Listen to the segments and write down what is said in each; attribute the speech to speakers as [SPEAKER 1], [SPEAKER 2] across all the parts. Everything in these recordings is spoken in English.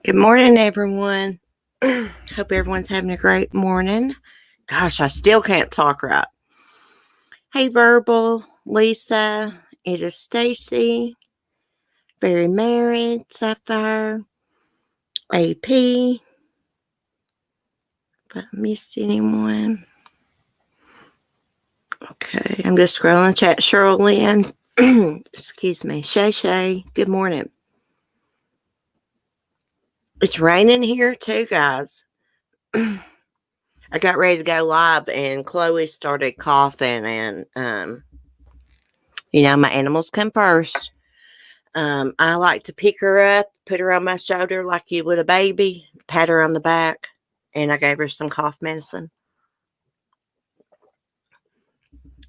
[SPEAKER 1] Good morning, everyone. Hope everyone's having a great morning. Gosh, I still can't talk right. Hey, Verbal, Lisa, it is Stacy, Very Married, Sapphire, AP. If I missed anyone. Okay, I'm just scrolling chat. Cheryl Lynn, excuse me, Shay Shay, good morning. It's raining here too, guys. I got ready to go live and Chloe started coughing and my animals come first. I like to pick her up, put her on my shoulder like you would a baby, pat her on the back, and I gave her some cough medicine.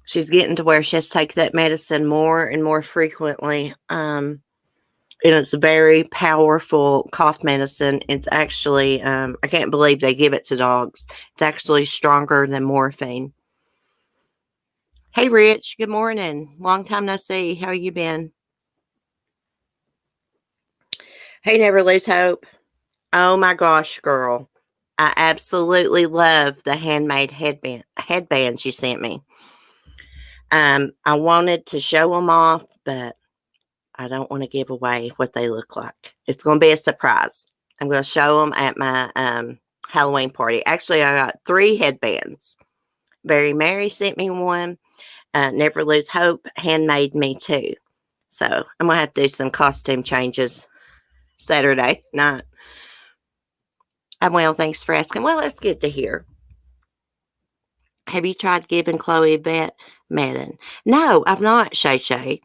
[SPEAKER 1] She's getting to where she has to take that medicine more and more frequently. And it's a very powerful cough medicine. It's actually, I can't believe they give it to dogs. It's actually stronger than morphine. Hey, Rich. Good morning. Long time no see. How you been? Hey, Never Lose Hope. Oh my gosh, girl. I absolutely love the handmade headbands you sent me. I wanted to show them off, but I don't want to give away what they look like. It's going to be a surprise. I'm going to show them at my Halloween party. Actually, I got 3 headbands. Very Mary sent me one. Never Lose Hope handmade me 2. So I'm going to have to do some costume changes Saturday night. I'm well, thanks for asking. Well, let's get to here. Have you tried giving Chloe a vet medicine? No, I've not, Shay Shay.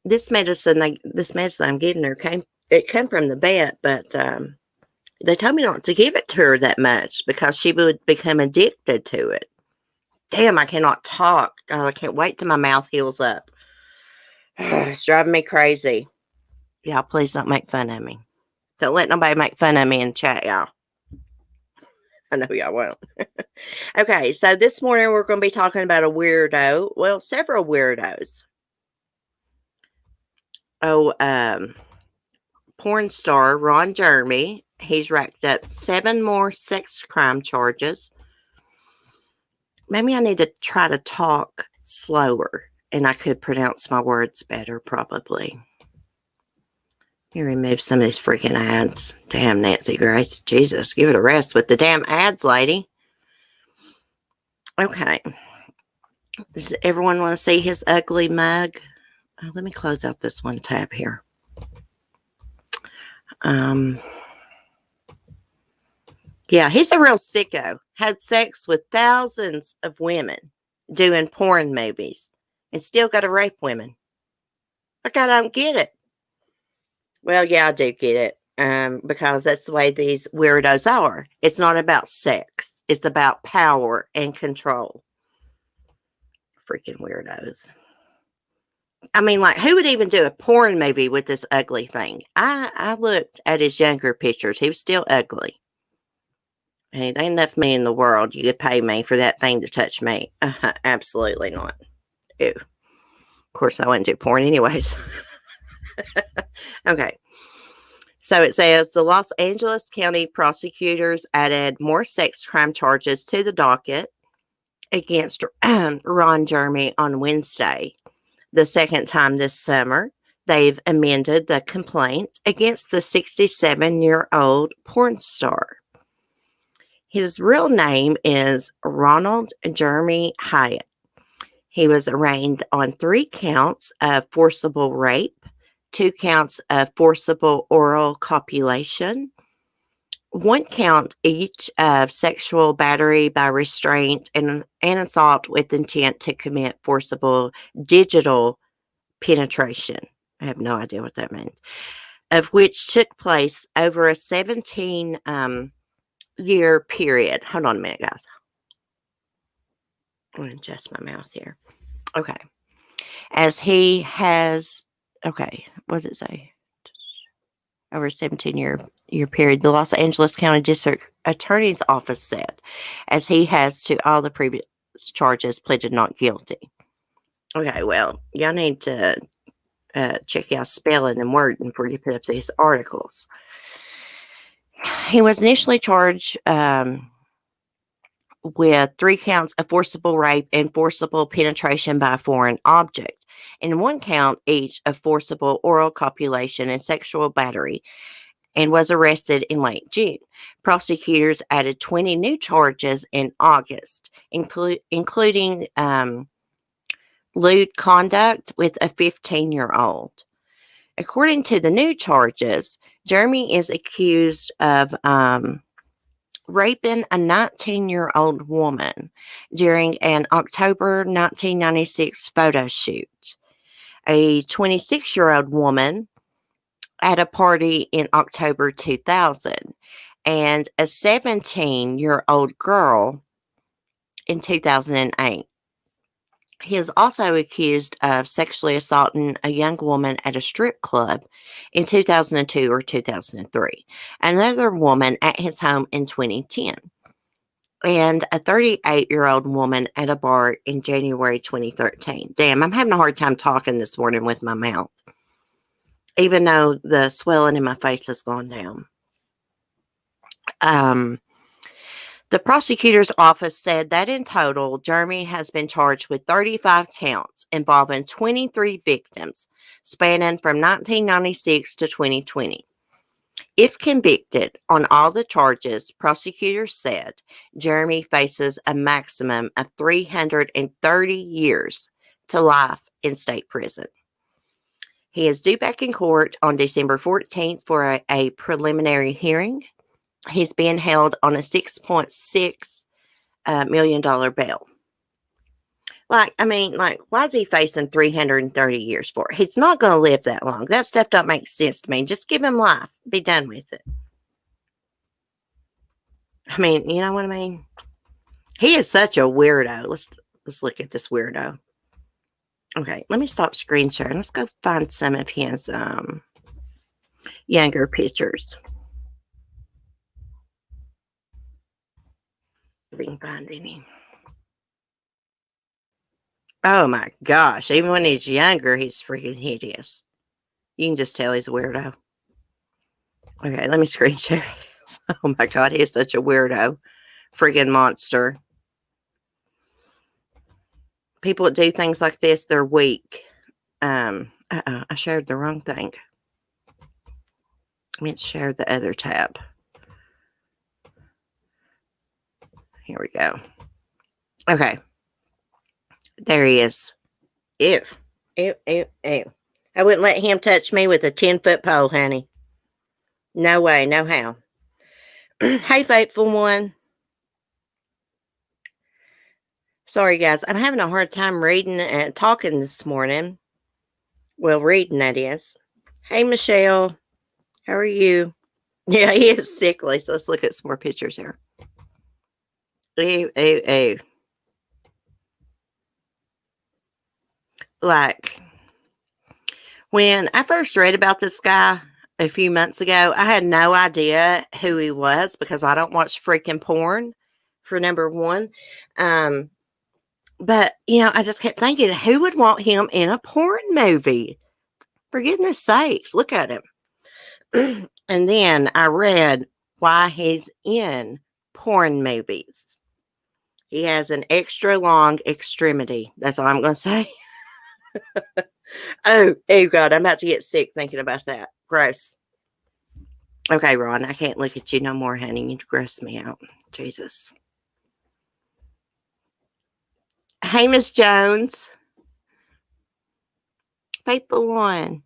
[SPEAKER 1] This medicine I'm giving her came from the vet, but they told me not to give it to her that much because she would become addicted to it. Damn, I cannot talk. God, I can't wait till my mouth heals up. It's driving me crazy. Y'all, please don't make fun of me. Don't let nobody make fun of me in chat, y'all. I know y'all won't. Okay, so this morning we're going to be talking about a weirdo. Well, several weirdos. Porn star Ron Jeremy. He's racked up 7 more sex crime charges. Maybe I need to try to talk slower and I could pronounce my words better, probably. You remove some of these freaking ads. Damn, Nancy Grace. Jesus, give it a rest with the damn ads, lady. Okay. Does everyone want to see his ugly mug? Let me close out this one tab here. Yeah, he's a real sicko. Had sex with thousands of women doing porn movies and still got to rape women. Like, I don't get it. Well, yeah, I do get it. Because that's the way these weirdos are. It's not about sex. It's about power and control. Freaking weirdos. I mean, like, who would even do a porn movie with this ugly thing? I looked at his younger pictures. He was still ugly. And it ain't enough money in the world you could pay me for that thing to touch me. Absolutely not. Ew. Of course, I wouldn't do porn anyways. Okay. So it says the Los Angeles County prosecutors added more sex crime charges to the docket against Ron Jeremy on Wednesday. The second time this summer, they've amended the complaint against the 67-year-old porn star. His real name is Ronald Jeremy Hyatt. He was arraigned on 3 counts of forcible rape, 2 counts of forcible oral copulation, 1 count each of sexual battery by restraint and assault with intent to commit forcible digital penetration. I have no idea what that means. Of which took place over a 17 year period. Hold on a minute, guys. I'm going to adjust my mouth here. Okay. As he has, okay, what does it say? Over a 17-year period, the Los Angeles County District Attorney's Office said, as he has to all the previous charges pleaded not guilty. Okay, well, y'all need to check y'all spelling and wording before you put up these articles. He was initially charged with 3 counts of forcible rape and forcible penetration by a foreign object, and 1 count each of forcible oral copulation and sexual battery, and was arrested in late June. Prosecutors added 20 new charges in August, including lewd conduct with a 15-year-old. According to the new charges, Jeremy is accused of raping a 19-year-old woman during an October 1996 photo shoot, a 26-year-old woman at a party in October 2000, and a 17-year-old girl in 2008. He is also accused of sexually assaulting a young woman at a strip club in 2002 or 2003, another woman at his home in 2010, and a 38-year-old woman at a bar in January 2013. Damn, I'm having a hard time talking this morning with my mouth, even though the swelling in my face has gone down. The prosecutor's office said that in total, Jeremy has been charged with 35 counts involving 23 victims, spanning from 1996 to 2020. If convicted on all the charges, prosecutors said Jeremy faces a maximum of 330 years to life in state prison. He is due back in court on December 14th for a preliminary hearing. He's being held on a $6.6 million bail. Why is he facing 330 years for? He's not going to live that long. That stuff don't make sense to me. Just give him life. Be done with it. I mean, you know what I mean? He is such a weirdo. Let's look at this weirdo. Okay, let me stop screen sharing. Let's go find some of his younger pictures. If we can find any. Oh my gosh, even when he's younger, he's freaking hideous. You can just tell he's a weirdo. Okay, let me screen share. Oh my god, he is such a weirdo. Freaking monster. People that do things like this, they're weak. I shared the wrong thing. I meant to share the other tab. Here we go. Okay. There he is. Ew. Ew, ew, ew. I wouldn't let him touch me with a 10-foot pole, honey. No way, no how. Hey, faithful one. Sorry, guys. I'm having a hard time reading and talking this morning. Well, reading, that is. Hey, Michelle. How are you? Yeah, he is sickly. So let's look at some more pictures here. Ew, ew, ew. Like, when I first read about this guy a few months ago, I had no idea who he was because I don't watch freaking porn, for number one. But, I just kept thinking, who would want him in a porn movie? For goodness sakes, look at him. And then I read why he's in porn movies. He has an extra long extremity. That's all I'm going to say. Oh, God, I'm about to get sick thinking about that. Gross. Okay, Ron, I can't look at you no more, honey. You gross me out. Jesus. Hey, Miss Jones. Paper one.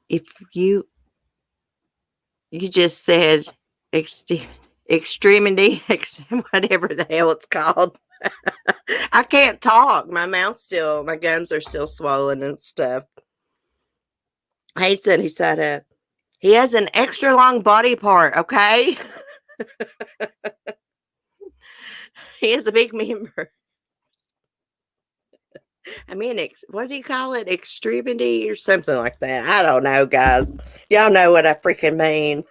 [SPEAKER 1] If you just said extremity, whatever the hell it's called. I can't talk. My gums are still swollen and stuff. Hey, Sunny side up. He has an extra long body part, okay? He has a big member. I mean, what do you call it? Extremity or something like that. I don't know, guys. Y'all know what I freaking mean.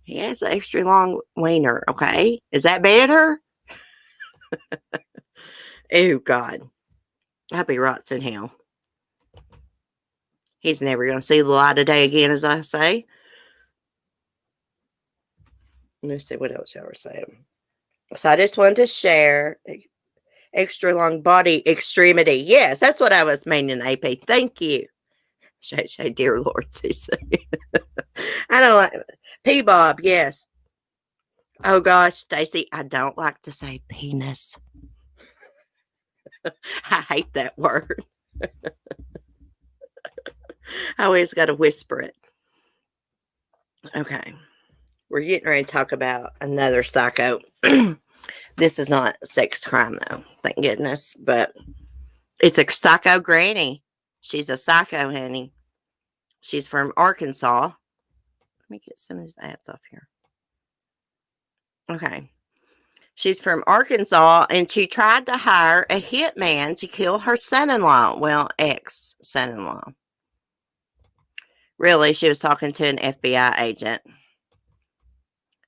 [SPEAKER 1] He has an extra long wiener, okay? Is that better? Oh, God. I'll be rots in hell. He's never going to see the light of day again, as I say. Let's see what else y'all were saying. So I just wanted to share extra long body extremity. Yes, that's what I was meaning, AP. Thank you. Shay, dear Lord, Susie. I don't like P-Bob, yes. Oh gosh, Stacy, I don't like to say penis. I hate that word. I always got to whisper it. Okay. We're getting ready to talk about another psycho. This is not a sex crime, though. Thank goodness. But it's a psycho granny. She's a psycho, honey. She's from Arkansas. Let me get some of these ads off here. Okay. She's from Arkansas, and she tried to hire a hitman to kill her son-in-law. Well, ex-son-in-law. Really, she was talking to an FBI agent.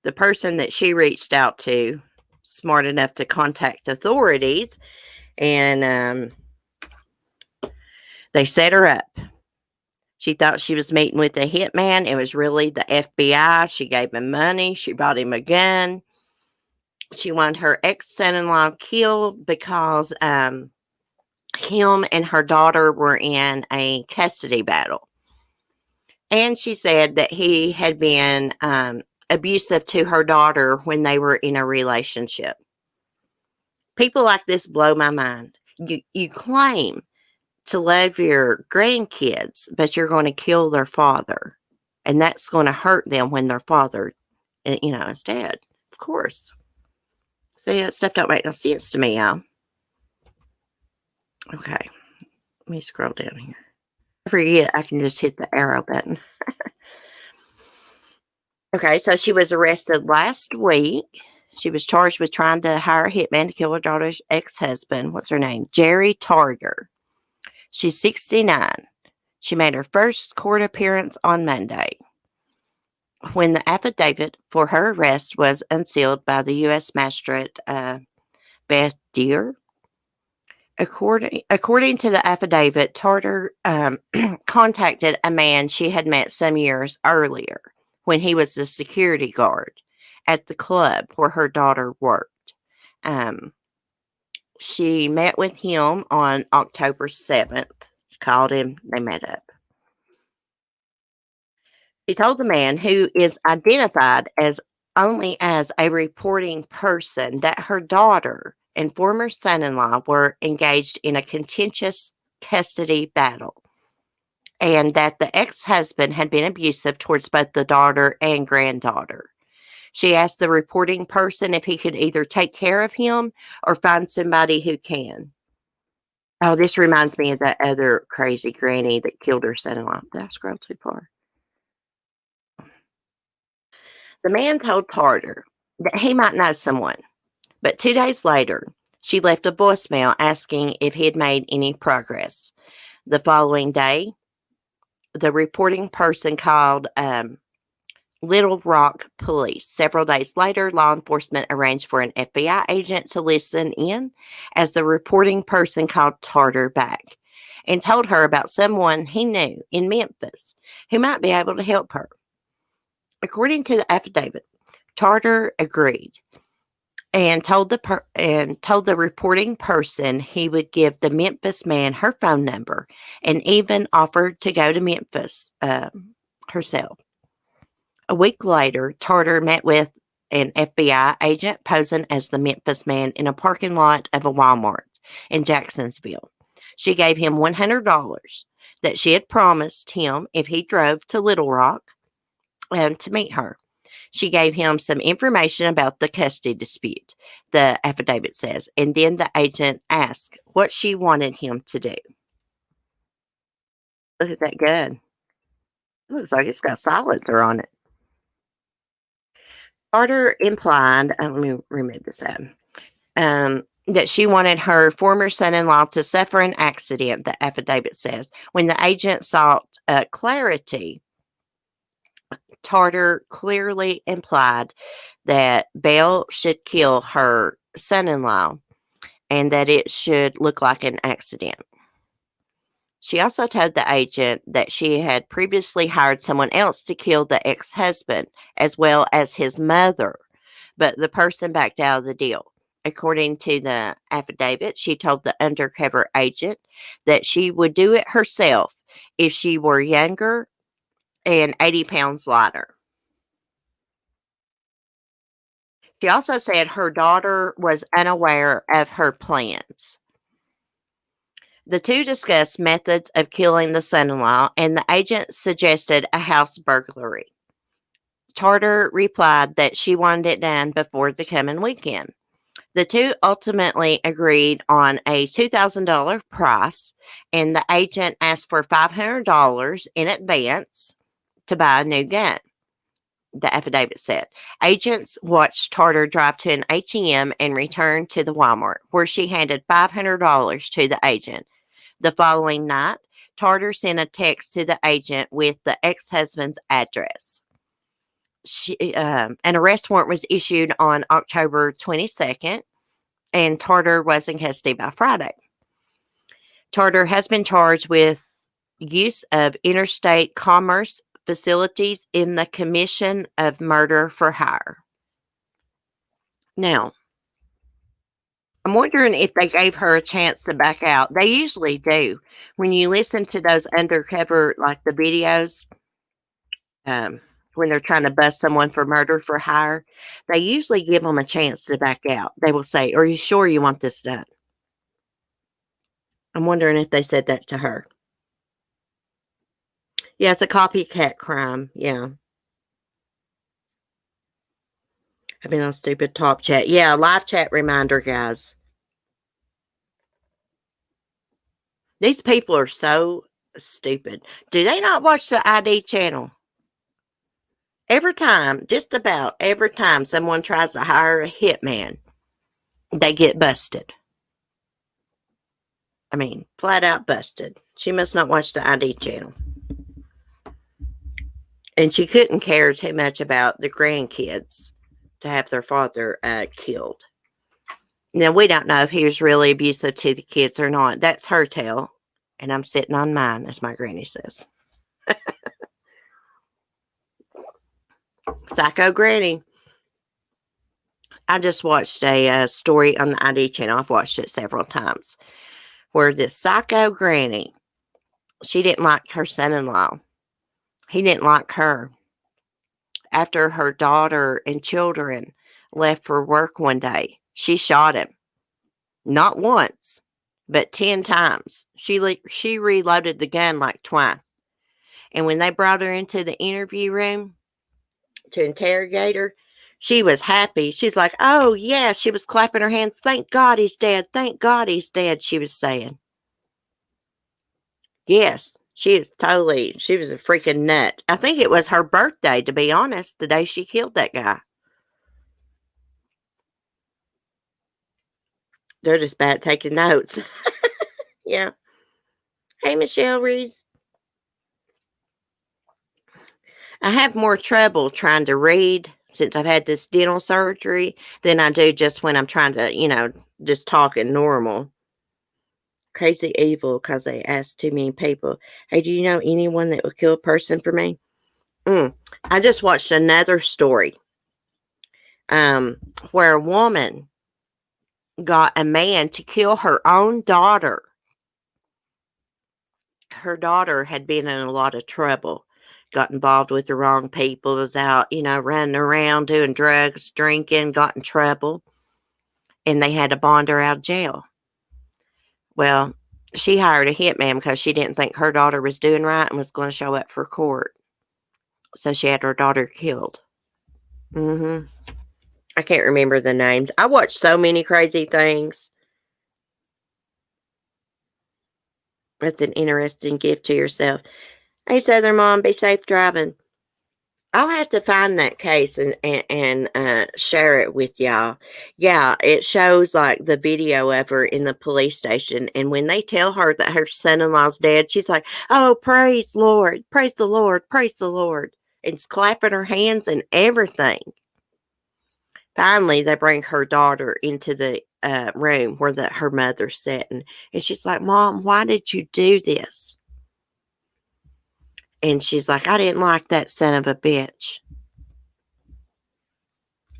[SPEAKER 1] The person that she reached out to, smart enough to contact authorities, and they set her up. She thought she was meeting with a hitman. It was really the FBI. She gave him money. She bought him a gun. She wanted her ex-son-in-law killed because him and her daughter were in a custody battle. And she said that he had been abusive to her daughter when they were in a relationship. People like this blow my mind. You claim to love your grandkids, but you're going to kill their father. And that's going to hurt them when their father, is dead. Of course. See, that stuff don't make no sense to me, y'all. Okay. Let me scroll down here. I forget I can just hit the arrow button. Okay, so she was arrested last week. She was charged with trying to hire a hitman to kill her daughter's ex-husband. What's her name? Jerry Tarter. She's 69. She made her first court appearance on Monday when the affidavit for her arrest was unsealed by the U.S. Magistrate Beth Deer. According to the affidavit, Tarter contacted a man she had met some years earlier when he was the security guard at the club where her daughter worked. She met with him on October 7th. She called him. They met up. She told the man, who is identified as only as a reporting person, that her daughter and former son-in-law were engaged in a contentious custody battle, and that the ex-husband had been abusive towards both the daughter and granddaughter. She asked the reporting person if he could either take care of him or find somebody who can. Oh, this reminds me of that other crazy granny that killed her son-in-law. Did I scroll too far? The man told Tarter that he might know someone, but 2 days later, she left a voicemail asking if he had made any progress. The following day, the reporting person called Little Rock police. Several days later, law enforcement arranged for an FBI agent to listen in as the reporting person called Tarter back and told her about someone he knew in Memphis who might be able to help her. According to the affidavit, Tarter agreed. and told the reporting person he would give the Memphis man her phone number, and even offered to go to Memphis herself. A week later, Tarter met with an FBI agent posing as the Memphis man in a parking lot of a Walmart in Jacksonville. She gave him $100 that she had promised him if he drove to Little Rock to meet her. She gave him some information about the custody dispute, the affidavit says, and then the agent asked what she wanted him to do. Look at that gun. It looks like it's got silencer on it. Carter implied, let me remove this out, that she wanted her former son in law to suffer an accident, the affidavit says. When the agent sought clarity, Tarter clearly implied that Belle should kill her son in law and that it should look like an accident. She also told the agent that she had previously hired someone else to kill the ex husband as well as his mother, but the person backed out of the deal. According to the affidavit, she told the undercover agent that she would do it herself if she were younger and 80 pounds lighter. She also said her daughter was unaware of her plans. The two discussed methods of killing the son in law, and the agent suggested a house burglary. Tarter replied that she wanted it done before the coming weekend. The two ultimately agreed on a $2,000 price, and the agent asked for $500 in advance to buy a new gun, the affidavit said. Agents watched Tarter drive to an ATM and return to the Walmart, where she handed $500 to the agent. The following night, Tarter sent a text to the agent with the ex-husband's address. An arrest warrant was issued on October 22nd, and Tarter was in custody by Friday. Tarter has been charged with use of interstate commerce facilities in the commission of murder for hire. Now, I'm wondering if they gave her a chance to back out. They usually do. When you listen to those undercover, like the videos, when they're trying to bust someone for murder for hire, they usually give them a chance to back out. They will say, "Are you sure you want this done?" I'm wondering if they said that to her. Yeah, it's a copycat crime. Yeah. I've been on stupid top chat. Yeah, live chat reminder, guys. These people are so stupid. Do they not watch the ID channel? Every time, just about every time someone tries to hire a hitman, they get busted. I mean, flat out busted. She must not watch the ID channel. And she couldn't care too much about the grandkids to have their father killed. Now, we don't know if he was really abusive to the kids or not. That's her tale. And I'm sitting on mine, as my granny says. Psycho Granny. I just watched a story on the ID channel. I've watched it several times. Where this psycho granny, she didn't like her son-in-law. He didn't like her. After her daughter and children left for work one day, she shot him. Not once, but 10 times. She reloaded the gun like twice. And when they brought her into the interview room to interrogate her, she was happy. She's like, "Oh, yeah." She was clapping her hands. "Thank God he's dead. Thank God he's dead," she was saying. Yes, she was a freaking nut. I think it was her birthday, to be honest, the day she killed that guy. They're just bad at taking notes. Yeah. Hey, Michelle Reese. I have more trouble trying to read since I've had this dental surgery than I do just when I'm trying to, just talking normal. Crazy evil because they asked too many people. Hey, do you know anyone that would kill a person for me? I just watched another story where a woman got a man to kill her own daughter. Her daughter had been in a lot of trouble, got involved with the wrong people, was out, running around doing drugs, drinking, got in trouble, and they had to bond her out of jail. Well, she hired a hitman because she didn't think her daughter was doing right and was going to show up for court. So she had her daughter killed. I can't remember the names. I watched so many crazy things. That's an interesting gift to yourself. Hey, Southern Mom, be safe driving. I'll have to find that case and share it with y'all. Yeah, it shows like the video of her in the police station, and when they tell her that her son-in-law's dead, she's like, "Oh, praise Lord, praise the Lord, praise the Lord," and clapping her hands and everything. Finally, they bring her daughter into the room where her mother's sitting, and she's like, "Mom, why did you do this?" And she's like, "I didn't like that son of a bitch.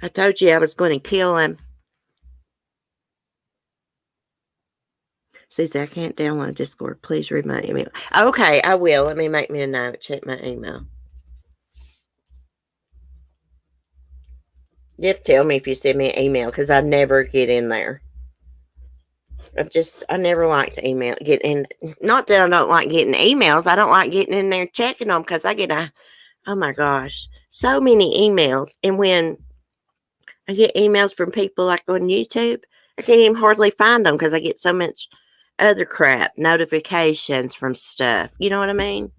[SPEAKER 1] I told you I was going to kill him." Says I can't download Discord. Please read my email. Okay, I will. Let me make me a note. Check my email. You have to tell me if you send me an email because I never get in there. I never like to get in. Not that I don't like getting emails. I don't like getting in there checking them because I get oh my gosh, so many emails. And when I get emails from people like on YouTube, I can't even hardly find them because I get so much other crap, notifications from stuff. You know what I mean?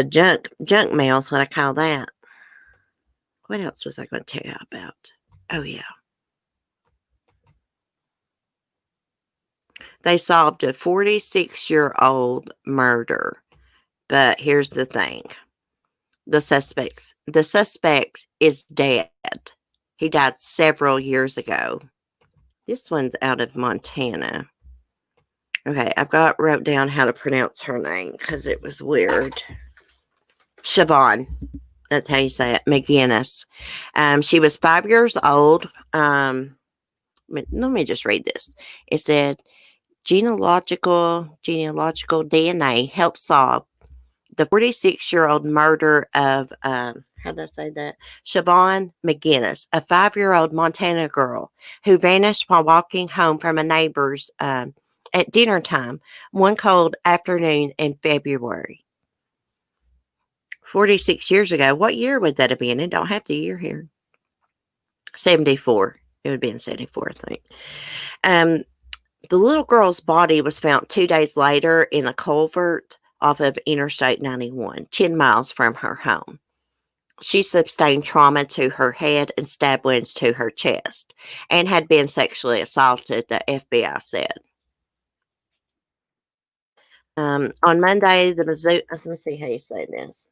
[SPEAKER 1] Junk mail is what I call that. What else was I going to tell you about? Oh, yeah. They solved a 46-year-old murder. But here's the thing. The suspect is dead. He died several years ago. This one's out of Montana. Okay, wrote down how to pronounce her name because it was weird. Siobhan. That's how you say it. McGinnis. She was 5 years old. Let me just read this. It said, genealogical DNA helped solve the 46-year-old murder of, how did I say that? Siobhan McGinnis, a 5-year-old Montana girl who vanished while walking home from a neighbor's at dinner time one cold afternoon in February. 46 years ago. What year would that have been? It don't have the year here. 74. It would be in 74, I think. The little girl's body was found 2 days later in a culvert off of Interstate 91, 10 miles from her home. She sustained trauma to her head and stab wounds to her chest and had been sexually assaulted, the FBI said. On Monday, let me see how you say this.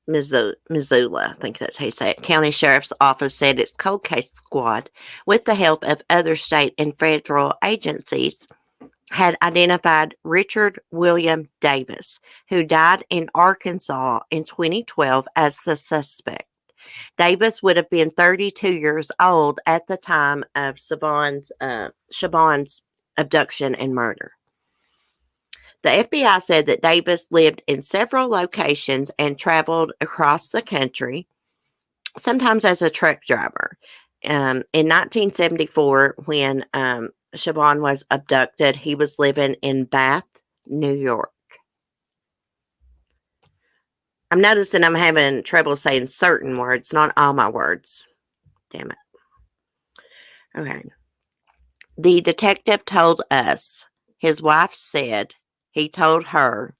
[SPEAKER 1] Missoula, I think that's how you say it. County Sheriff's Office said its cold case squad, with the help of other state and federal agencies, had identified Richard William Davis, who died in Arkansas in 2012, as the suspect. Davis would have been 32 years old at the time of Siobhan's abduction and murder. The FBI said that Davis lived in several locations and traveled across the country, sometimes as a truck driver. In 1974, when Siobhan was abducted, he was living in Bath, New York. I'm noticing I'm having trouble saying certain words, not all my words. Damn it. Okay. The detective told us, his wife said, he told her,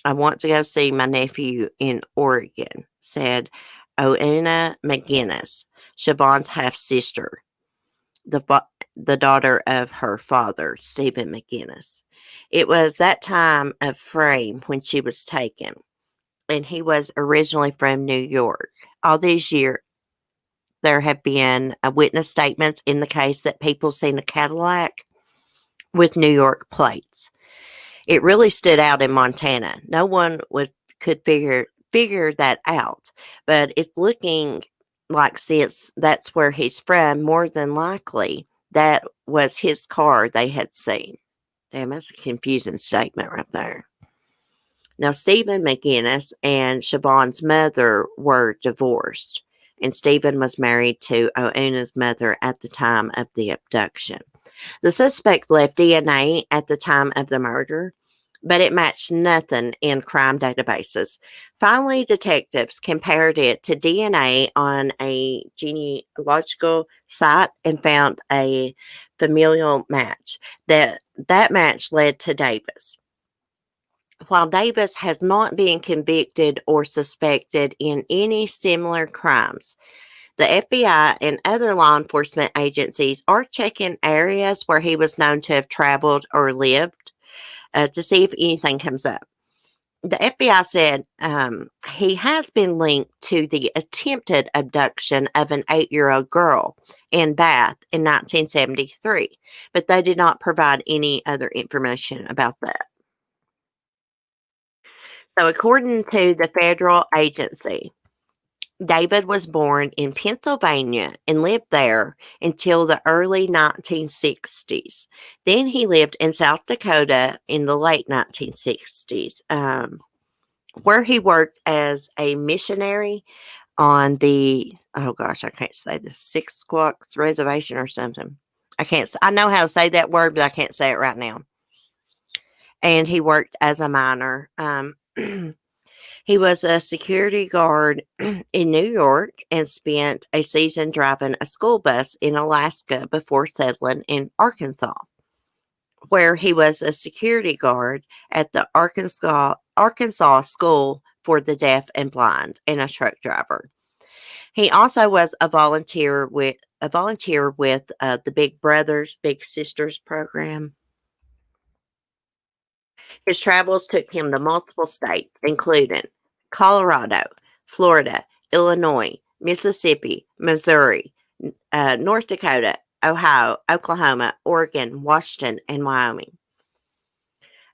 [SPEAKER 1] "I want to go see my nephew in Oregon," said Oona McGinnis, Siobhan's half-sister, the daughter of her father, Stephen McGinnis. It was that time of frame when she was taken, and he was originally from New York. All these years, there have been witness statements in the case that people seen a Cadillac with New York plates. It really stood out in Montana. No one could figure that out, but it's looking like, since that's where he's from, more than likely, that was his car they had seen. Damn, that's a confusing statement right there. Now, Stephen McGinnis and Siobhan's mother were divorced, and Stephen was married to Ouna's mother at the time of the abduction. The suspect left DNA at the time of the murder, but it matched nothing in crime databases. Finally, detectives compared it to DNA on a genealogical site and found a familial match. That match led to Davis. While Davis has not been convicted or suspected in any similar crimes, the FBI and other law enforcement agencies are checking areas where he was known to have traveled or lived to see if anything comes up. The FBI said he has been linked to the attempted abduction of an 8-year-old girl in Bath in 1973, but they did not provide any other information about that. So, according to the federal agency, David was born in Pennsylvania and lived there until the early 1960s. Then he lived in South Dakota in the late 1960s, where he worked as a missionary on the, oh gosh, I can't say the Six Squawks Reservation or something. I know how to say that word, but I can't say it right now. And he worked as a miner. He was a security guard in New York and spent a season driving a school bus in Alaska before settling in Arkansas, where he was a security guard at the Arkansas School for the Deaf and Blind and a truck driver. He also was a volunteer with the Big Brothers Big Sisters program. His travels took him to multiple states, including Colorado, Florida, Illinois, Mississippi, Missouri, North Dakota, Ohio, Oklahoma, Oregon, Washington, and Wyoming.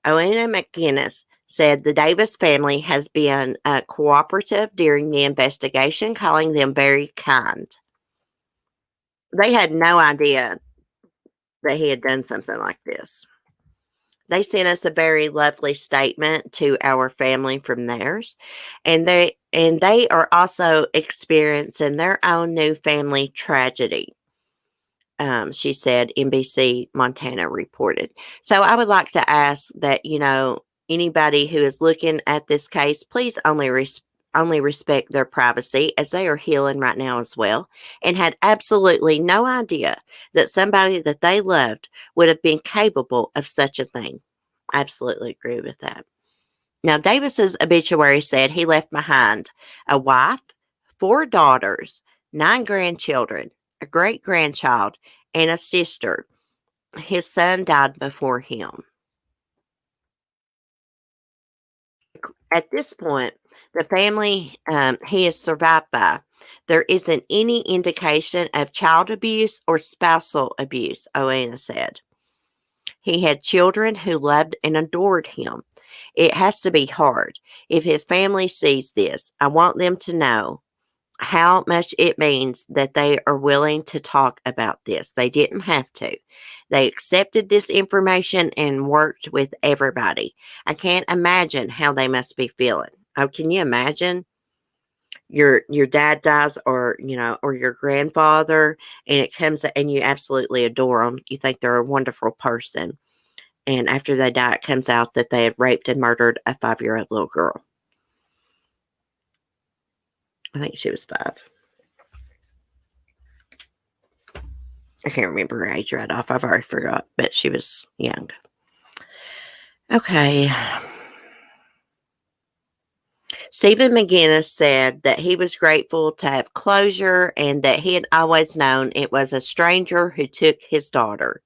[SPEAKER 1] Oena McGinnis said the Davis family has been cooperative during the investigation, calling them very kind. They had no idea that he had done something like this. They sent us a very lovely statement to our family from theirs, and they are also experiencing their own new family tragedy. She said, NBC Montana reported. So I would like to ask that, anybody who is looking at this case, please only respect their privacy as they are healing right now as well, and had absolutely no idea that somebody that they loved would have been capable of such a thing. I absolutely agree with that. Now, Davis's obituary said he left behind a wife, 4 daughters, 9 grandchildren, a great grandchild, and a sister. His son died before him. At this point, the family he is survived by, there isn't any indication of child abuse or spousal abuse, Oena said. He had children who loved and adored him. It has to be hard. If his family sees this, I want them to know how much it means that they are willing to talk about this. They didn't have to. They accepted this information and worked with everybody. I can't imagine how they must be feeling. Oh, can you imagine? Your dad dies, or your grandfather, and it comes and you absolutely adore them. You think they're a wonderful person, and after they die, it comes out that they had raped and murdered a 5-year-old little girl. I think she was 5. I can't remember her age right off. I've already forgot, but she was young. Okay. Stephen McGinnis said that he was grateful to have closure and that he had always known it was a stranger who took his daughter.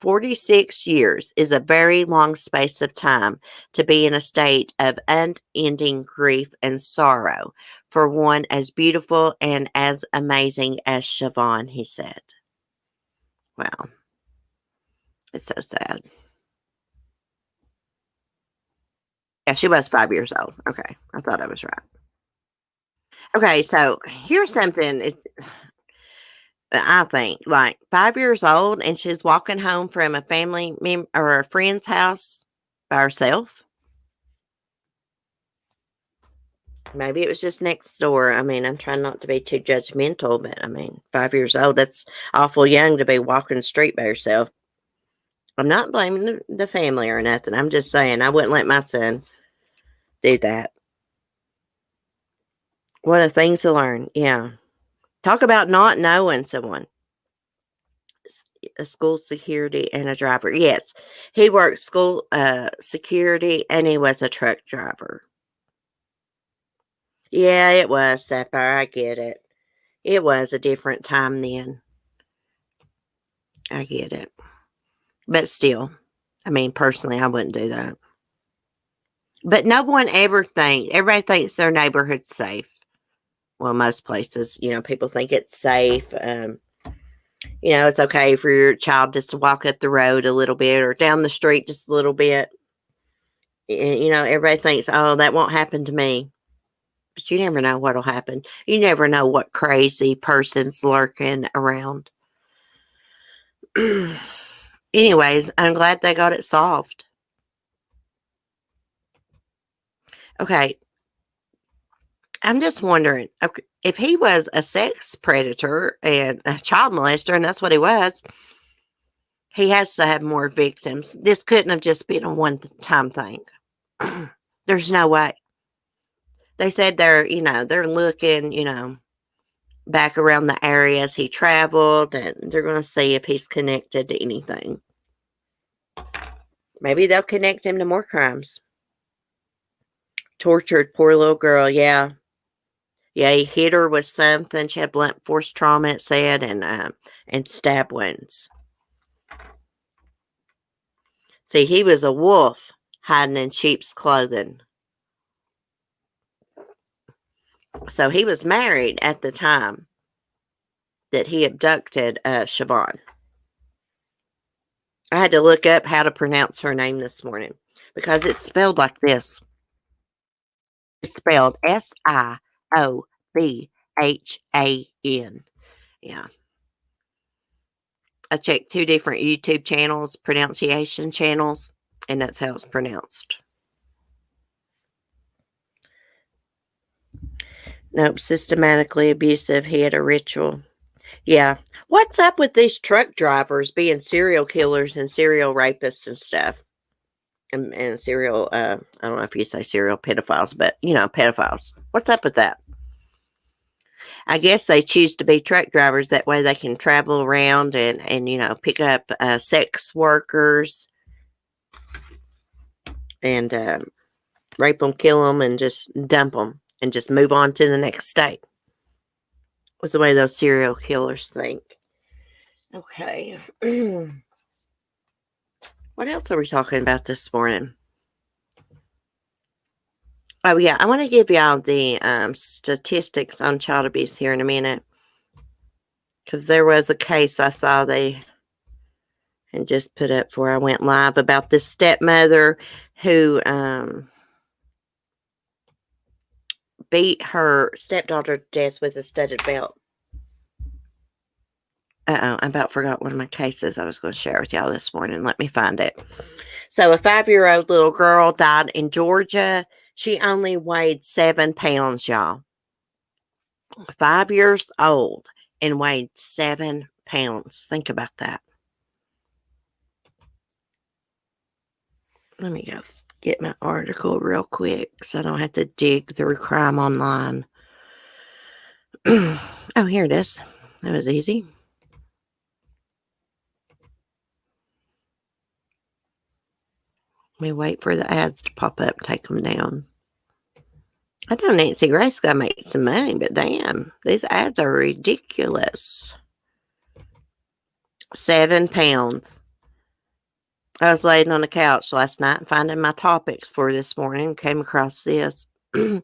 [SPEAKER 1] 46 years is a very long space of time to be in a state of unending grief and sorrow for one as beautiful and as amazing as Siobhan, he said. Wow. It's so sad. Yeah, she was 5 years old. Okay. I thought I was right. Okay, so here's something. I think like 5 years old, and she's walking home from a or a friend's house by herself. Maybe it was just next door. I mean, I'm trying not to be too judgmental, but I mean, 5 years old, that's awful young to be walking the street by yourself. I'm not blaming the family or nothing. I'm just saying I wouldn't let my son do that. What a thing to learn. Yeah. Talk about not knowing someone. A school security and a driver. Yes. He worked school security and he was a truck driver. Yeah, it was, Sapphire. I get it. It was a different time then. I get it. But still, I mean, personally, I wouldn't do that. But no one everybody thinks their neighborhood's safe. Well, most places, people think it's safe. It's okay for your child just to walk up the road a little bit or down the street just a little bit. Everybody thinks, oh, that won't happen to me. But you never know what'll happen. You never know what crazy person's lurking around. Anyways, I'm glad they got it solved. Okay. I'm just wondering, okay, if he was a sex predator and a child molester, and that's what he was, he has to have more victims. This couldn't have just been a one-time thing. There's no way. They said they're looking, back around the areas he traveled, and they're going to see if he's connected to anything. Maybe they'll connect him to more crimes. Tortured poor little girl, yeah. Yeah, he hit her with something. She had blunt force trauma, it said, and stab wounds. See, he was a wolf hiding in sheep's clothing. So he was married at the time that he abducted Siobhan. I had to look up how to pronounce her name this morning because it's spelled like this. It's spelled Siobhan. Yeah. I checked 2 different YouTube channels, pronunciation channels, and that's how it's pronounced. Nope, systematically abusive. He had a ritual. Yeah. What's up with these truck drivers being serial killers and serial rapists and stuff? And serial, I don't know if you say serial pedophiles, but, pedophiles. What's up with that? I guess they choose to be truck drivers. That way they can travel around and pick up sex workers and rape them, kill them, and just dump them and just move on to the next state. Was the way those serial killers think. Okay. What else are we talking about this morning? Oh, yeah. I want to give y'all the statistics on child abuse here in a minute. Because there was a case I saw they had just put up before I went live about this stepmother who beat her stepdaughter to death with a studded belt. I about forgot one of my cases I was going to share with y'all this morning. Let me find it. So a 5-year-old little girl died in Georgia. She only weighed 7 pounds, y'all. 5 years old and weighed 7 pounds. Think about that. Let me go get my article real quick so I don't have to dig through crime online. Oh, here it is. That was easy. Let me wait for the ads to pop up, take them down. I know Nancy Grace got to make some money, but damn, these ads are ridiculous. 7 pounds. I was laying on the couch last night and finding my topics for this morning, came across this, and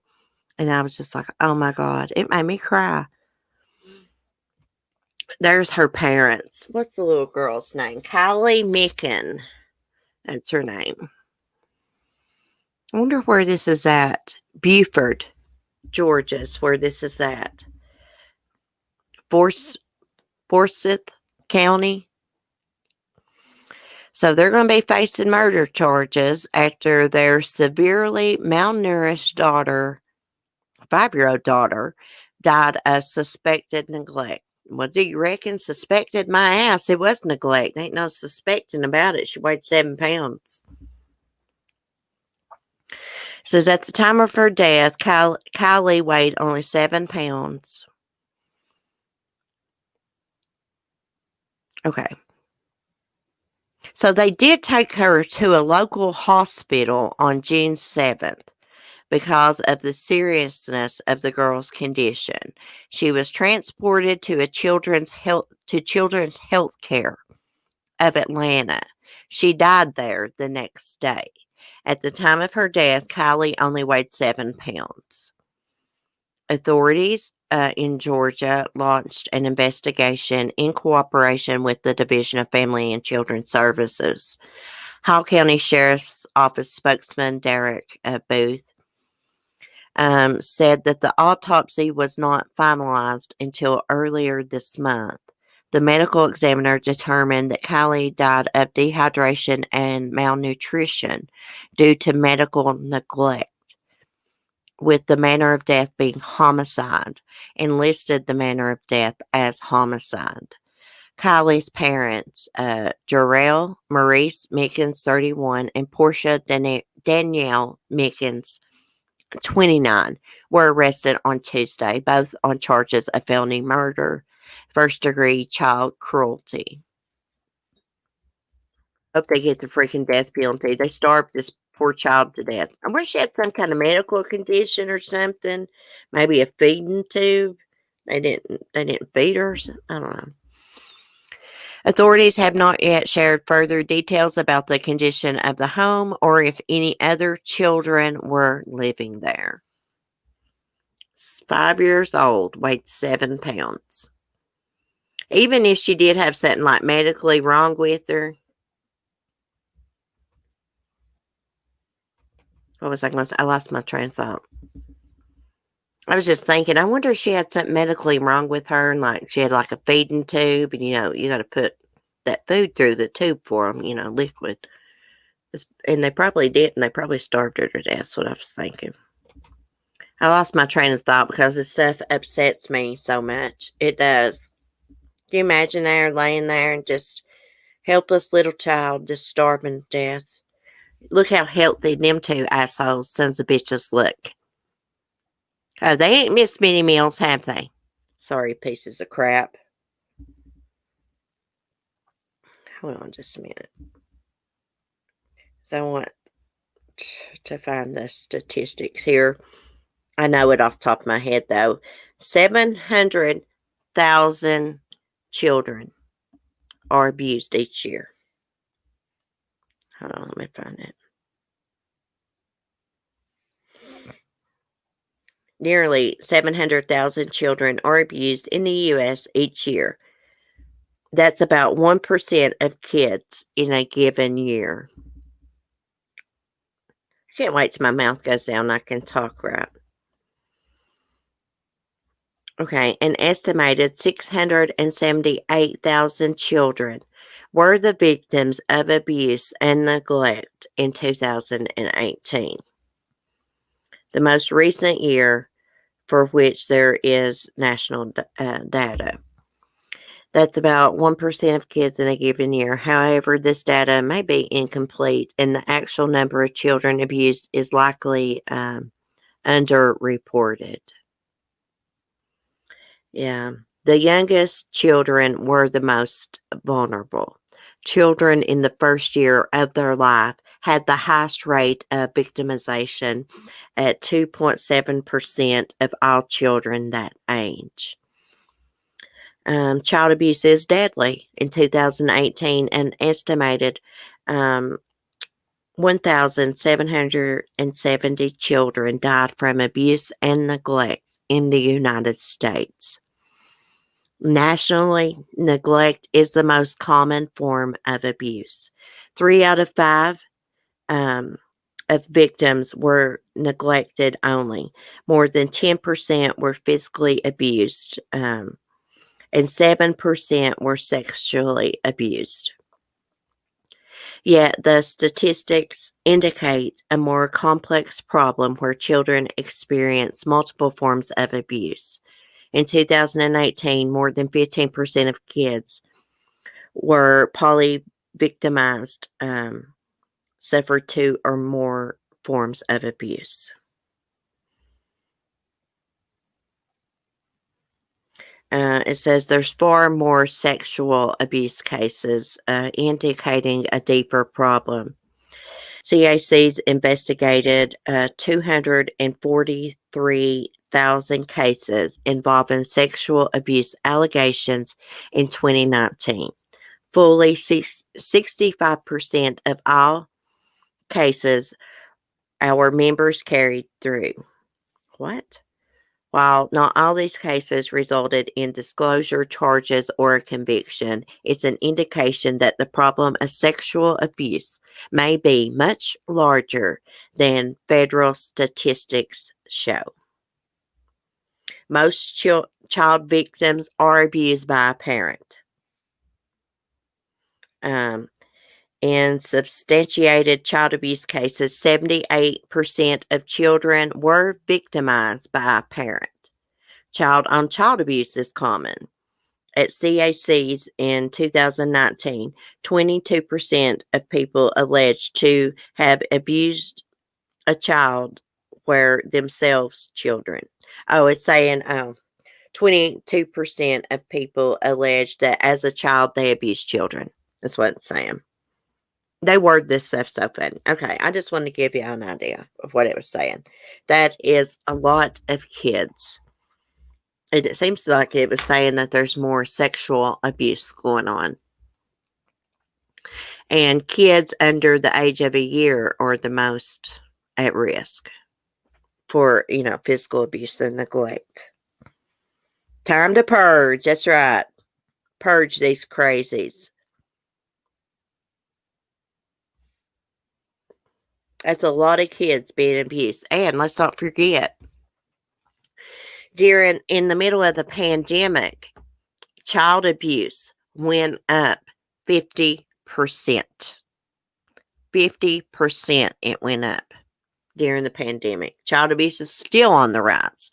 [SPEAKER 1] I was just like, oh my God, it made me cry. There's her parents. What's the little girl's name? Kylie Micken. That's her name. I wonder where this is at. Buford. Georgia's where this is at. Forsyth County. So they're going to be facing murder charges after their severely malnourished daughter, 5-year-old daughter, died of suspected neglect. What do you reckon? Suspected my ass. It was neglect. Ain't no suspecting about it. She weighed 7 pounds. It says at the time of her death, Kylie weighed only 7 pounds. Okay. So they did take her to a local hospital on June 7th because of the seriousness of the girl's condition. She was transported to Children's Health Care of Atlanta. She died there the next day. At the time of her death, Kylie only weighed 7 pounds. Authorities in Georgia launched an investigation in cooperation with the Division of Family and Children's Services. Hall County Sheriff's Office spokesman Derek Booth said that the autopsy was not finalized until earlier this month. The medical examiner determined that Kylie died of dehydration and malnutrition due to medical neglect, with the manner of death being homicide, and listed the manner of death as homicide. Kylie's parents, Jarrell Maurice Mickens, 31, and Portia Danielle Mickens, 29, were arrested on Tuesday, both on charges of felony murder, first-degree child cruelty. Hope they get the freaking death penalty. They starved this poor child to death. I wish she had some kind of medical condition or something. Maybe a feeding tube. They didn't feed her. I don't know. Authorities have not yet shared further details about the condition of the home or if any other children were living there. 5 years old, weighed 7 pounds. Even if she did have something like medically wrong with her. What was I going to say? I lost my train of thought. I was just thinking, I wonder if she had something medically wrong with her, and like she had like a feeding tube, and you got to put that food through the tube for them, liquid. And they probably did, and they probably starved her to death. That's what I was thinking. I lost my train of thought because this stuff upsets me so much. It does. Can you imagine there laying there and just helpless little child just starving to death? Look how healthy them two assholes, sons of bitches, look. Oh, they ain't missed many meals, have they? Sorry, pieces of crap. Hold on just a minute. So I want to find the statistics here. I know it off the top of my head, though. 700,000 children are abused each year. Hold on, let me find it. Nearly 700,000 children are abused in the U.S. each year. That's about 1% of kids in a given year. I can't wait till my mouth goes down and I can talk right. Okay, an estimated 678,000 children were the victims of abuse and neglect in 2018. The most recent year for which there is national data. That's about 1% of kids in a given year. However, this data may be incomplete, and the actual number of children abused is likely underreported. Yeah. The youngest children were the most vulnerable. Children in the first year of their life had the highest rate of victimization at 2.7% of all children that age. Child abuse is deadly. In 2018, an estimated 1,770 children died from abuse and neglect in the United States. Nationally, neglect is the most common form of abuse. 3 out of 5 of victims were neglected only. More than 10% were physically abused, and 7% were sexually abused. Yet the statistics indicate a more complex problem where children experience multiple forms of abuse. In 2018, more than 15% of kids were polyvictimized, suffered two or more forms of abuse. It says there's far more sexual abuse cases, indicating a deeper problem. CAC's investigated 243,000 cases involving sexual abuse allegations in 2019. Fully 65% of all cases our members carried through. What? While not all these cases resulted in disclosure, charges, or a conviction, it's an indication that the problem of sexual abuse may be much larger than federal statistics show. Most child victims are abused by a parent. In substantiated child abuse cases, 78% of children were victimized by a parent. Child-on-child abuse is common. At CAC's in 2019, 22% of people alleged to have abused a child were themselves children. Oh, it's saying 22% of people alleged that as a child they abused children. That's what it's saying. They word this stuff so funny. Okay, I just wanted to give you an idea of what it was saying. That is a lot of kids. And it seems like it was saying that there's more sexual abuse going on. And kids under the age of a year are the most at risk for, physical abuse and neglect. Time to purge. That's right. Purge these crazies. That's a lot of kids being abused. And let's not forget, in the middle of the pandemic, child abuse went up 50%. 50% it went up during the pandemic. Child abuse is still on the rise.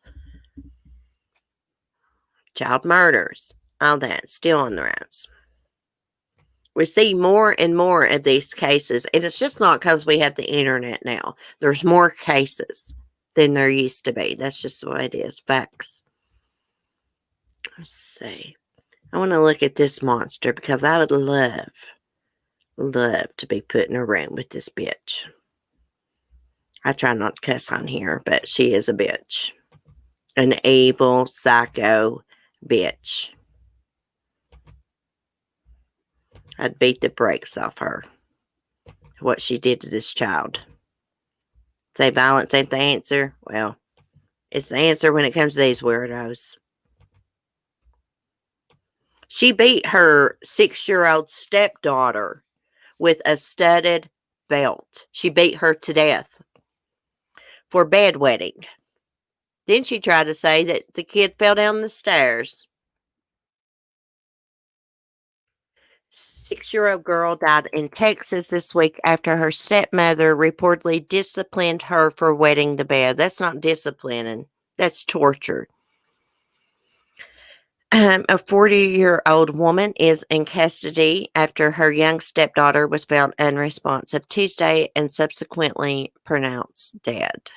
[SPEAKER 1] Child murders, all that, still on the rise. We see more and more of these cases, and it's just not because we have the internet now. There's more cases than there used to be. That's just what it is. Facts. Let's see. I want to look at this monster because I would love to be put in a room with this bitch. I try not to cuss on here, but she is a bitch. An evil, psycho bitch. I'd beat the brakes off her. What she did to this child. Say violence ain't the answer? Well, it's the answer when it comes to these weirdos. She beat her 6-year-old stepdaughter with a studded belt. She beat her to death for bedwetting. Then she tried to say that the kid fell down the stairs. 6-year-old girl died in Texas this week after her stepmother reportedly disciplined her for wetting the bed. That's not disciplining. That's torture. A 40-year-old woman is in custody after her young stepdaughter was found unresponsive Tuesday and subsequently pronounced dead.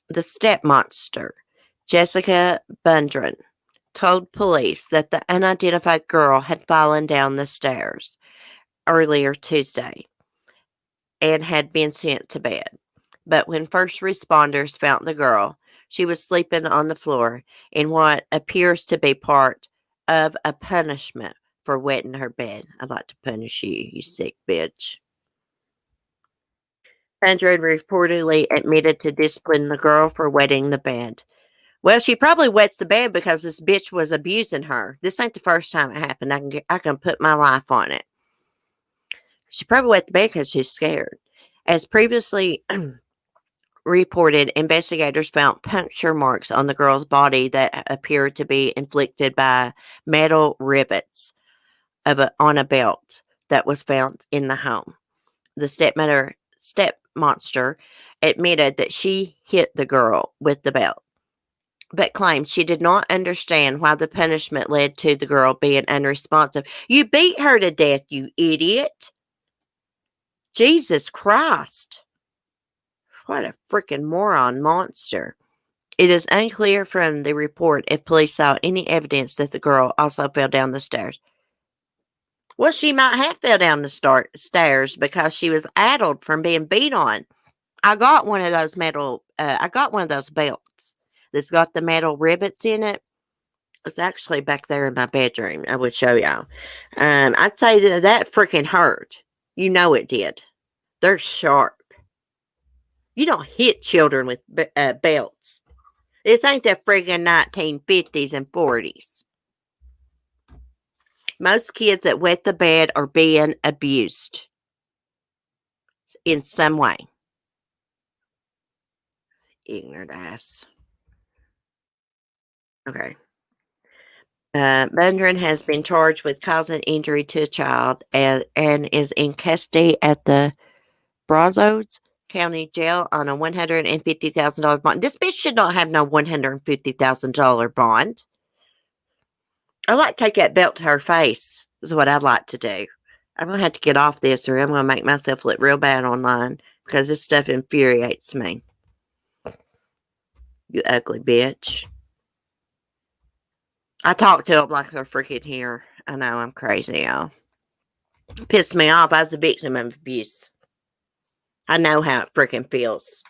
[SPEAKER 1] The stepmonster, Jessica Bundren, told police that the unidentified girl had fallen down the stairs earlier Tuesday and had been sent to bed. But when first responders found the girl, she was sleeping on the floor in what appears to be part of a punishment for wetting her bed. I'd like to punish you, you sick bitch. Hundred reportedly admitted to disciplining the girl for wetting the bed. Well, she probably wets the bed because this bitch was abusing her. This ain't the first time it happened. I can put my life on it. She probably wet the bed because she's scared. As previously reported, investigators found puncture marks on the girl's body that appeared to be inflicted by metal rivets on a belt that was found in the home. The stepmonster admitted that she hit the girl with the belt, but claimed she did not understand why the punishment led to the girl being unresponsive. You beat her to death, you idiot. Jesus Christ. What a freaking moron monster. It is unclear from the report if police saw any evidence that the girl also fell down the stairs. Well, she might have fell down the stairs because she was addled from being beat on. I got one of those belts that's got the metal rivets in it. It's actually back there in my bedroom. I would show y'all. I'd say that freaking hurt. You know it did. They're sharp. You don't hit children with belts. This ain't the friggin' 1950s and 40s. Most kids that wet the bed are being abused in some way. Ignorant ass. Okay. Bundren has been charged with causing injury to a child and is in custody at the Brazos County Jail on a $150,000 bond. This bitch should not have no $150,000 bond. I'd like to take that belt to her face, is what I'd like to do. I'm going to have to get off this or I'm going to make myself look real bad online because this stuff infuriates me. You ugly bitch. I talk to them like they're freaking here. I know I'm crazy, y'all. Pissed me off. I was a victim of abuse. I know how it freaking feels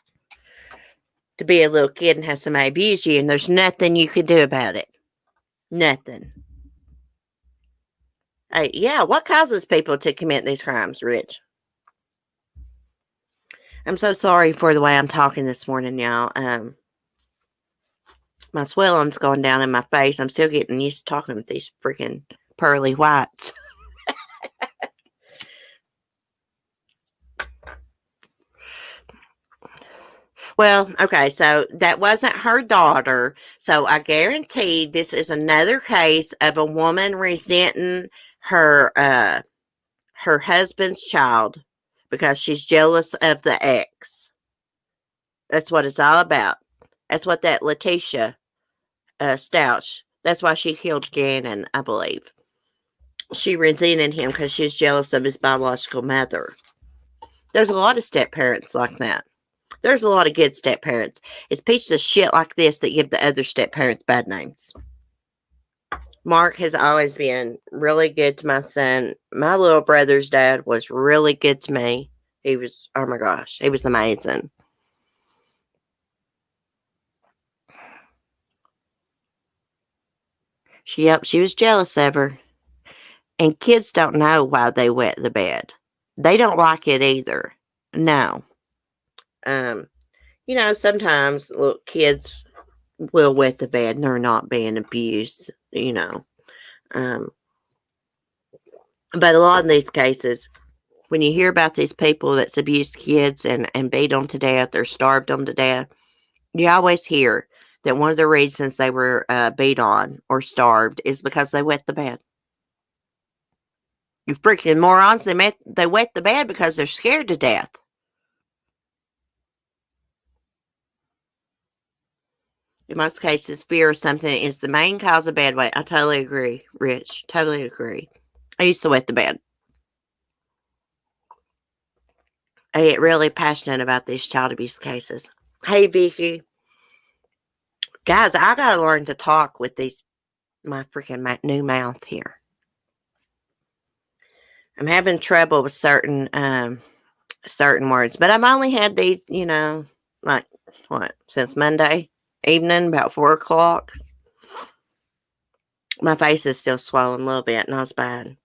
[SPEAKER 1] to be a little kid and have somebody abuse you, and there's nothing you can do about it. Nothing. Hey, yeah, what causes people to commit these crimes, Rich? I'm so sorry for the way I'm talking this morning, y'all. My swelling's going down in my face. I'm still getting used to talking with these freaking pearly whites. Well, okay, so that wasn't her daughter. So I guarantee this is another case of a woman resenting her her husband's child because she's jealous of the ex. That's what it's all about. That's what that Letitia Stouch. That's why she killed Gannon, I believe. She resented him because she's jealous of his biological mother. There's a lot of step parents like that. There's a lot of good step parents. It's pieces of shit like this that give the other step parents bad names. Mark has always been really good to my son. My little brother's dad was really good to me. He was, oh my gosh, he was amazing. She was jealous of her. And kids don't know why they wet the bed. They don't like it either. No. Sometimes look, kids will wet the bed and they're not being abused, But a lot of these cases, when you hear about these people that's abused kids and beat them to death or starved them to death, you always hear that one of the reasons they were beat on or starved is because they wet the bed. You freaking morons, they wet the bed because they're scared to death. In most cases, fear of something is the main cause of bed weight. I totally agree, Rich. Totally agree. I used to wet the bed. I get really passionate about these child abuse cases. Hey, Vicky. Guys, I gotta learn to talk with my freaking new mouth here. I'm having trouble with certain words, but I've only had these, since Monday evening, about 4 o'clock. My face is still swollen a little bit, not as bad.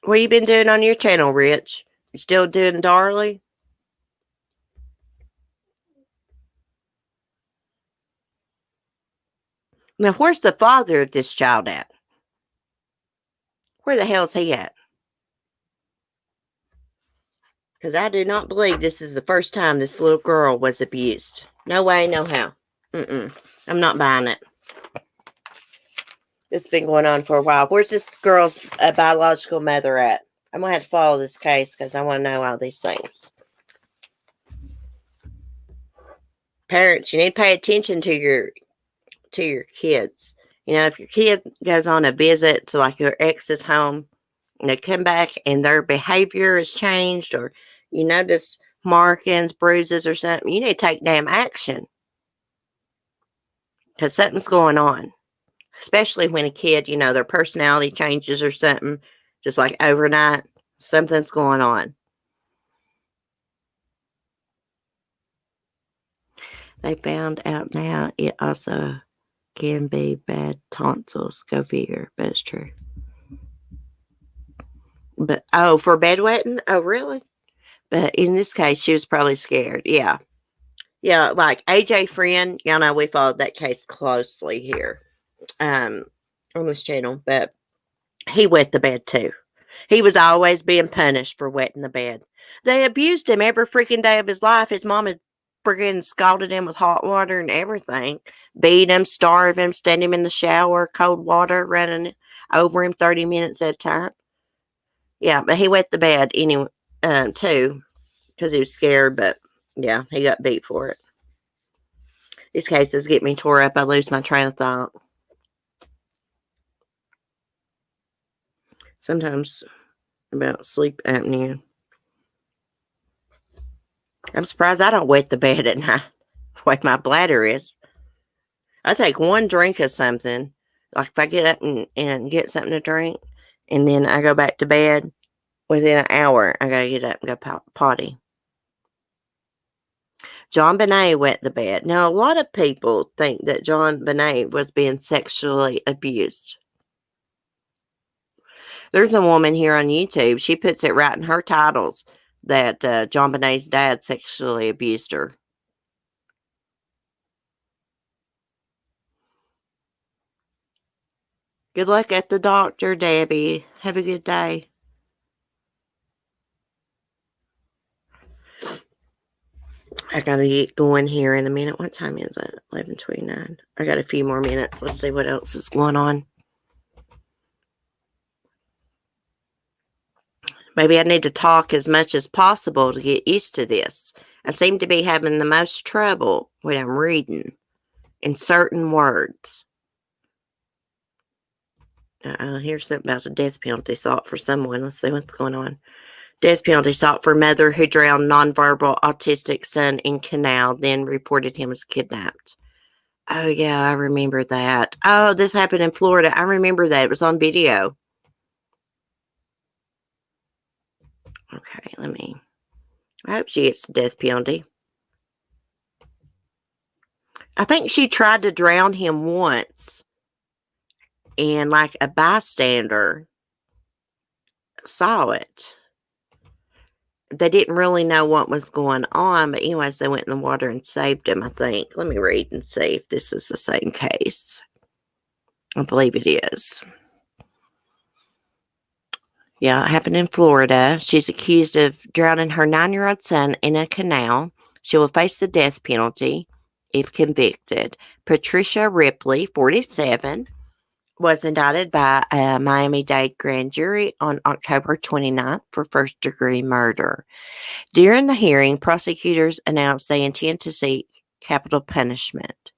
[SPEAKER 1] What you been doing on your channel, Rich? You still doing Darley? Now, where's the father of this child at? Where the hell's he at? Because I do not believe this is the first time this little girl was abused. No way, no how. I'm not buying it. It's been going on for a while. Where's this girl's biological mother at? I'm going to have to follow this case because I want to know all these things. Parents, you need to pay attention to your kids. You know, if your kid goes on a visit to like your ex's home and they come back and their behavior has changed, or you notice markings, bruises, or something, you need to take damn action because something's going on. Especially when a kid, you know, their personality changes or something, just like overnight, something's going on. They found out now it also can be bad tonsils. Go figure, but it's true. But, oh, for bedwetting? Oh, really? But in this case, she was probably scared. Yeah. Yeah, like AJ Friend, y'all know we followed that case closely here on this channel, but he wet the bed too. He was always being punished for wetting the bed. They abused him every freaking day of his life. His mom had freaking scalded him with hot water and everything. Beat him, starve him, stand him in the shower, cold water running over him 30 minutes at a time. Yeah, but he wet the bed anyway, too, because he was scared, but yeah, he got beat for it. These cases get me tore up. I lose my train of thought. Sometimes about sleep apnea. I'm surprised I don't wet the bed at night the way my bladder is. I take one drink of something, like if I get up and get something to drink, and then I go back to bed, within an hour, I gotta get up and go potty. John Bonet wet the bed. Now, a lot of people think that John Bonet was being sexually abused. There's a woman here on YouTube. She puts it right in her titles that John Bonet's dad sexually abused her. Good luck at the doctor, Debbie. Have a good day. I gotta get going here in a minute. What time is it? 11:29. I got a few more minutes. Let's see what else is going on. Maybe I need to talk as much as possible to get used to this. I seem to be having the most trouble when I'm reading in certain words. Here's something about a death penalty sought for someone. Let's see what's going on. Death penalty sought for mother who drowned nonverbal autistic son in canal, then reported him as kidnapped. Oh, yeah, I remember that. Oh, this happened in Florida. I remember that. It was on video. Okay, I hope she gets the death penalty. I think she tried to drown him once, and like a bystander saw it. They didn't really know what was going on, but anyways, they went in the water and saved him, I think. Let me read and see if this is the same case. I believe it is. Yeah, it happened in Florida. She's accused of drowning her 9-year-old son in a canal. She will face the death penalty if convicted. Patricia Ripley, 47, was indicted by a Miami-Dade grand jury on October 29th for first-degree murder. During the hearing, prosecutors announced they intend to seek capital punishment.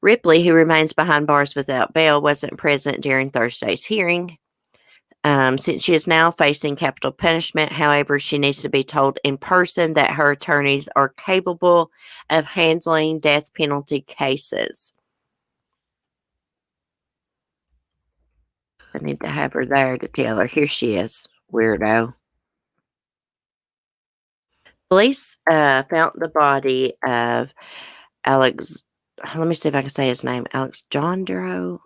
[SPEAKER 1] Ripley, who remains behind bars without bail, wasn't present during Thursday's hearing. Since she is now facing capital punishment, however, she needs to be told in person that her attorneys are capable of handling death penalty cases. I need to have her there to tell her. Here she is, weirdo. Police found the body of Alex. Let me see if I can say his name. Alexandro.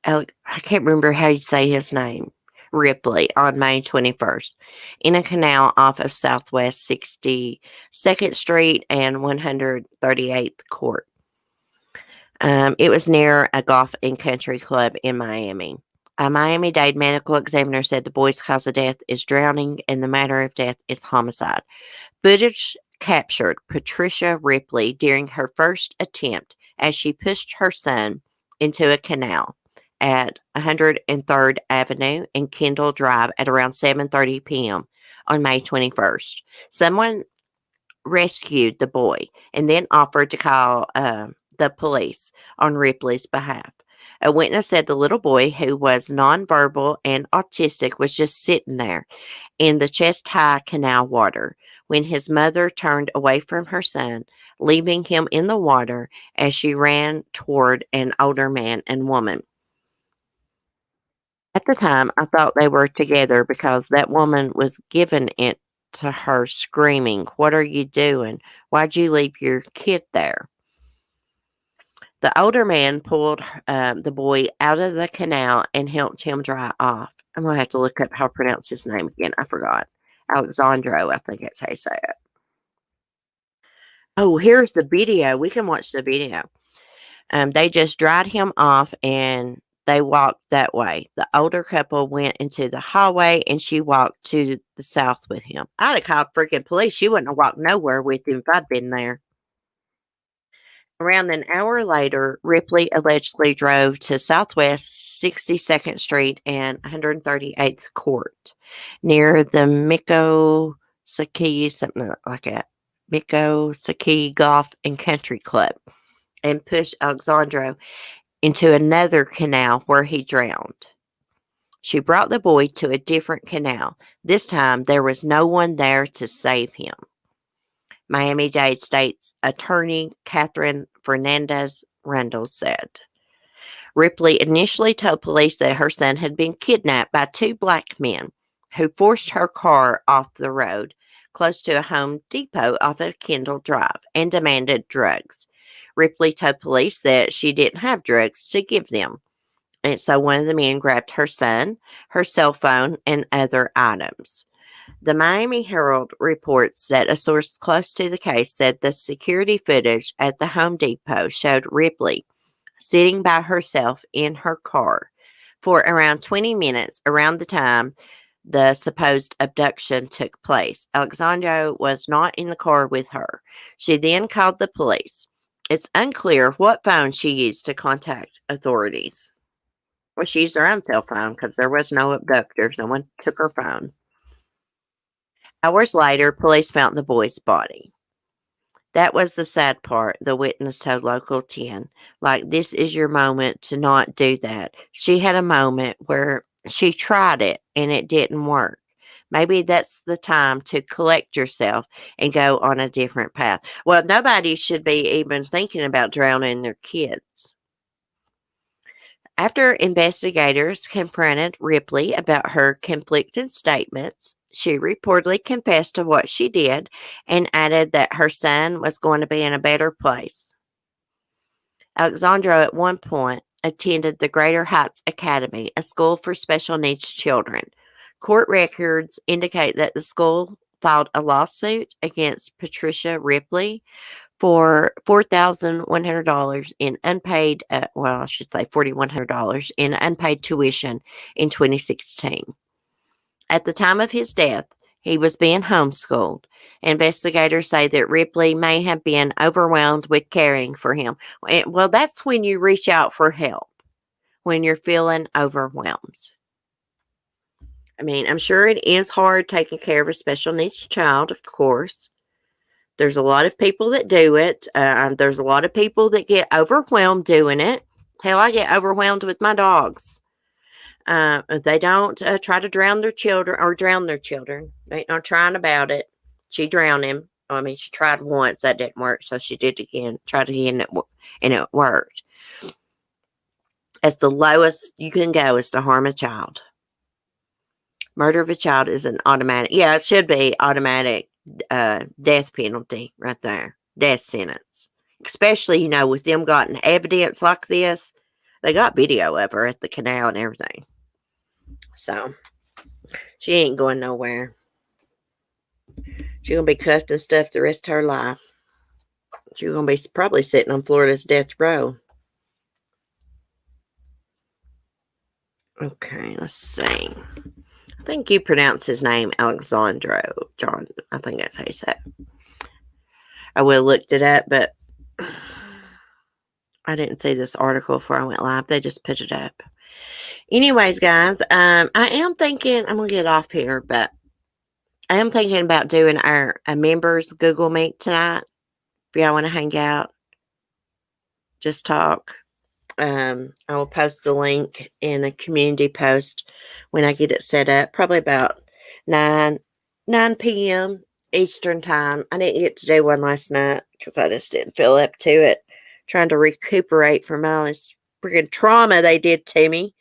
[SPEAKER 1] I can't remember how you say his name. Ripley on May 21st in a canal off of Southwest 62nd Street and 138th Court. It was near a golf and country club in Miami. A Miami-Dade medical examiner said the boy's cause of death is drowning and the manner of death is homicide. Footage captured Patricia Ripley during her first attempt as she pushed her son into a canal at 103rd Avenue and Kendall Drive at around 7:30 p.m. on May 21st. Someone rescued the boy and then offered to call the police on Ripley's behalf. A witness said the little boy, who was nonverbal and autistic, was just sitting there in the chest high canal water when his mother turned away from her son, leaving him in the water as she ran toward an older man and woman. At the time, I thought they were together because that woman was giving it to her, screaming, "What are you doing? Why'd you leave your kid there?" The older man pulled the boy out of the canal and helped him dry off. I'm going to have to look up how to pronounce his name again. I forgot. Alexandro, I think that's how you say it. Oh, here's the video. We can watch the video. They just dried him off and they walked that way. The older couple went into the hallway and she walked to the south with him. I'd have called freaking police. She wouldn't have walked nowhere with him if I'd been there. Around an hour later, Ripley allegedly drove to Southwest 62nd Street and 138th Court near the Miko Saki, something like that, Miko Saki Golf and Country Club, and pushed Alexandro into another canal where he drowned. She brought the boy to a different canal. This time, there was no one there to save him. Miami-Dade State's Attorney Catherine Fernandez Rundle said. Ripley initially told police that her son had been kidnapped by two black men who forced her car off the road close to a Home Depot off of Kendall Drive and demanded drugs. Ripley told police that she didn't have drugs to give them. And so one of the men grabbed her son, her cell phone, and other items. The Miami Herald reports that a source close to the case said the security footage at the Home Depot showed Ripley sitting by herself in her car for around 20 minutes around the time the supposed abduction took place. Alexandro was not in the car with her. She then called the police. It's unclear what phone she used to contact authorities. Well, she used her own cell phone because there was no abductors. No one took her phone. Hours later, police found the boy's body. That was the sad part, the witness told Local 10. Like, this is your moment to not do that. She had a moment where she tried it and it didn't work. Maybe that's the time to collect yourself and go on a different path. Well, nobody should be even thinking about drowning their kids. After investigators confronted Ripley about her conflicted statements, she reportedly confessed to what she did and added that her son was going to be in a better place. Alexandro at one point attended the Greater Heights Academy, a school for special needs children. Court records indicate that the school filed a lawsuit against Patricia Ripley for $4,100 in unpaid, well, I should say $4,100 in unpaid tuition in 2016. At the time of his death, he was being homeschooled. Investigators say that Ripley may have been overwhelmed with caring for him. Well, that's when you reach out for help, when you're feeling overwhelmed. I mean, I'm sure it is hard taking care of a special needs child, of course. There's a lot of people that do it. There's a lot of people that get overwhelmed doing it. Hell, I get overwhelmed with my dogs. They don't try to drown their children or drown their children. They ain't not trying about it. She drowned him. I mean, she tried once. That didn't work. So she did again. Tried again and it worked. That's the lowest you can go is to harm a child. Murder of a child is an automatic. Yeah, it should be automatic death penalty right there. Death sentence. Especially, with them gotten evidence like this. They got video of her at the canal and everything. So, she ain't going nowhere. She's going to be cuffed and stuffed the rest of her life. She's going to be probably sitting on Florida's death row. Okay, let's see. I think you pronounce his name Alexandro John. I think that's how you say it. I would have looked it up, but I didn't see this article before I went live. They just put it up. Anyways, guys, I am thinking I'm gonna get off here, but I am thinking about doing our a members Google Meet tonight. If y'all want to hang out, just talk. I will post the link in a community post when I get it set up. Probably about 9 p.m. Eastern time. I didn't get to do one last night because I just didn't feel up to it. Trying to recuperate from all this freaking trauma they did to me.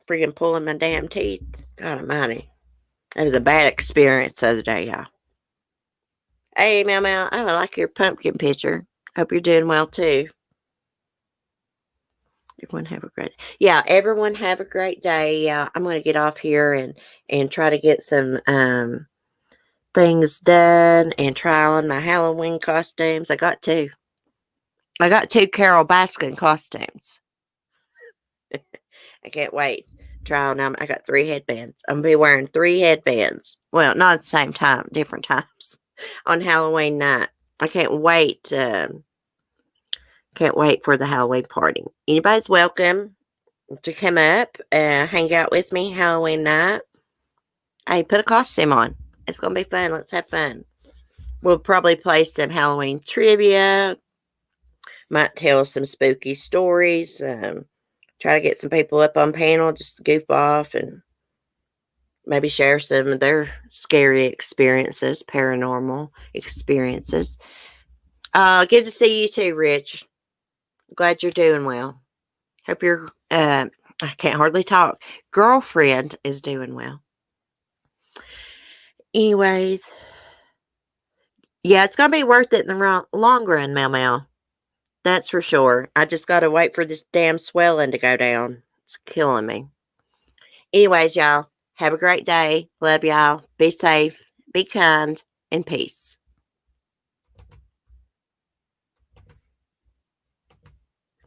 [SPEAKER 1] Freaking pulling my damn teeth. God almighty. That was a bad experience the other day, y'all. Hey, Meow Meow, I like your pumpkin picture. Hope you're doing well, too. Everyone have a great everyone have a great day. Yeah, I'm gonna get off here and try to get some things done and try on my Halloween costumes. I got two. I got two Carol Baskin costumes. I can't wait. Try on them. I got 3 headbands. I'm gonna be wearing 3 headbands. Well, not at the same time, different times on Halloween night. I can't wait. Can't wait for the Halloween party. Anybody's welcome to come up and hang out with me Halloween night. Hey, put a costume on. It's going to be fun. Let's have fun. We'll probably play some Halloween trivia. Might tell some spooky stories. Try to get some people up on panel just to goof off and maybe share some of their scary experiences, paranormal experiences. Good to see you too, Rich. Glad you're doing well. Hope your I can't hardly talk. Girlfriend is doing well. Anyways, yeah, it's gonna be worth it in the long run, Mel Mel. That's for sure. I just gotta wait for this damn swelling to go down. It's killing me. Anyways, y'all, have a great day. Love y'all. Be safe, be kind, and peace.